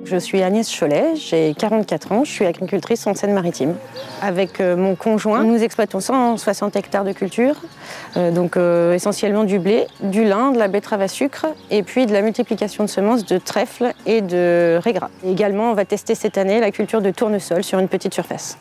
Je suis Agnès Cholet, j'ai 44 ans, je suis agricultrice en Seine-Maritime. Avec mon conjoint, nous exploitons 160 hectares de culture, essentiellement du blé, du lin, de la betterave à sucre et puis de la multiplication de semences de trèfle et de raie gras. Et également, on va tester cette année la culture de tournesol sur une petite surface.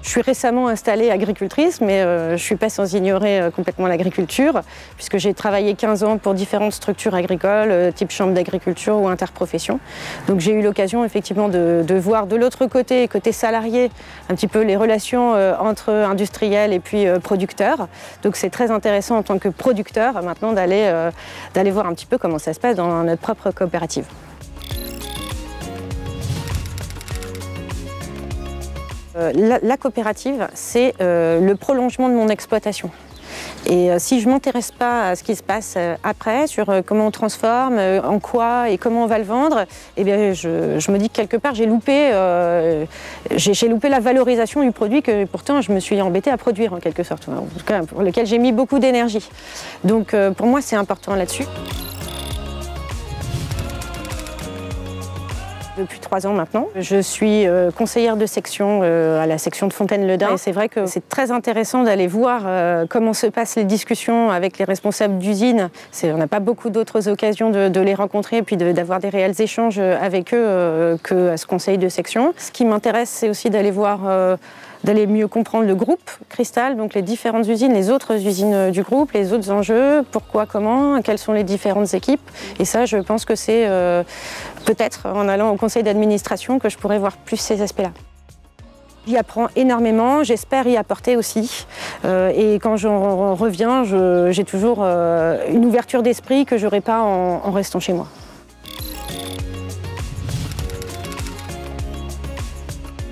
Je suis récemment installée agricultrice, mais je ne suis pas sans ignorer complètement l'agriculture, puisque j'ai travaillé 15 ans pour différentes structures agricoles, type chambre d'agriculture ou interprofession. Donc j'ai eu l'occasion effectivement de voir de l'autre côté, côté salarié, un petit peu les relations entre industriels et puis producteurs. Donc c'est très intéressant en tant que producteur maintenant d'aller voir un petit peu comment ça se passe dans notre propre coopérative. La coopérative, c'est le prolongement de mon exploitation. Et si je ne m'intéresse pas à ce qui se passe après, sur comment on transforme, en quoi et comment on va le vendre, eh bien je me dis que quelque part j'ai loupé la valorisation du produit que pourtant je me suis embêtée à produire en quelque sorte, en tout cas pour lequel j'ai mis beaucoup d'énergie. Donc pour moi c'est important là-dessus. Depuis 3 ans maintenant. Je suis conseillère de section à la section de Fontaine-le-Dain. Et c'est vrai que c'est très intéressant d'aller voir comment se passent les discussions avec les responsables d'usine. On n'a pas beaucoup d'autres occasions de les rencontrer et puis d'avoir des réels échanges avec eux qu'à ce conseil de section. Ce qui m'intéresse, c'est aussi d'aller voir d'aller mieux comprendre le groupe Cristal, donc les différentes usines, les autres usines du groupe, les autres enjeux, pourquoi, comment, quelles sont les différentes équipes. Et ça, je pense que c'est peut-être en allant au conseil d'administration que je pourrais voir plus ces aspects-là. J'y apprends énormément, j'espère y apporter aussi. Et quand j'en reviens, j'ai toujours une ouverture d'esprit que je n'aurais pas en restant chez moi.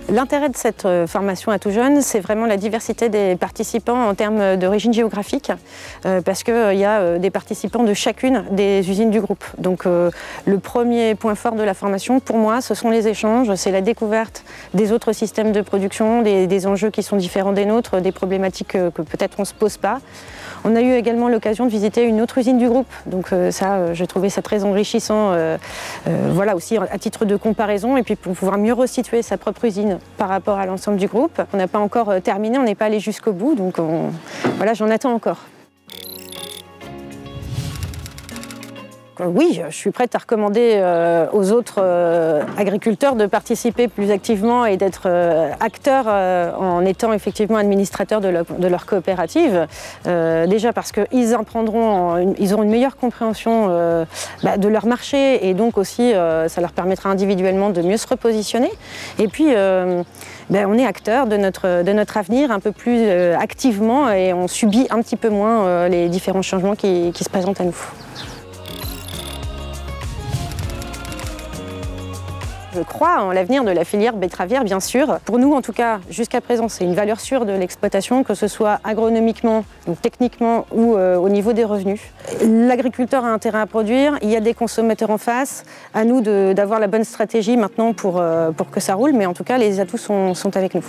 L'intérêt de cette formation à tout jeune, c'est vraiment la diversité des participants en termes d'origine géographique, parce qu'il y a des participants de chacune des usines du groupe. Donc le premier point fort de la formation, pour moi, ce sont les échanges, c'est la découverte des autres systèmes de production, des enjeux qui sont différents des nôtres, des problématiques que peut-être on ne se pose pas. On a eu également l'occasion de visiter une autre usine du groupe, donc ça, j'ai trouvé ça très enrichissant, voilà aussi à titre de comparaison, et puis pour pouvoir mieux resituer sa propre usine par rapport à l'ensemble du groupe. On n'a pas encore terminé, on n'est pas allé jusqu'au bout, donc voilà, j'en attends encore. Oui, je suis prête à recommander aux autres agriculteurs de participer plus activement et d'être acteurs en étant effectivement administrateurs de leur coopérative. Déjà parce qu'ils ils auront une meilleure compréhension de leur marché et donc aussi ça leur permettra individuellement de mieux se repositionner. Et puis on est acteurs de notre avenir un peu plus activement et on subit un petit peu moins les différents changements qui se présentent à nous. Je crois en l'avenir de la filière betteravière, bien sûr. Pour nous, en tout cas, jusqu'à présent, c'est une valeur sûre de l'exploitation, que ce soit agronomiquement, donc techniquement ou au niveau des revenus. L'agriculteur a intérêt à produire, il y a des consommateurs en face. À nous d'avoir la bonne stratégie maintenant pour que ça roule, mais en tout cas, les atouts sont avec nous.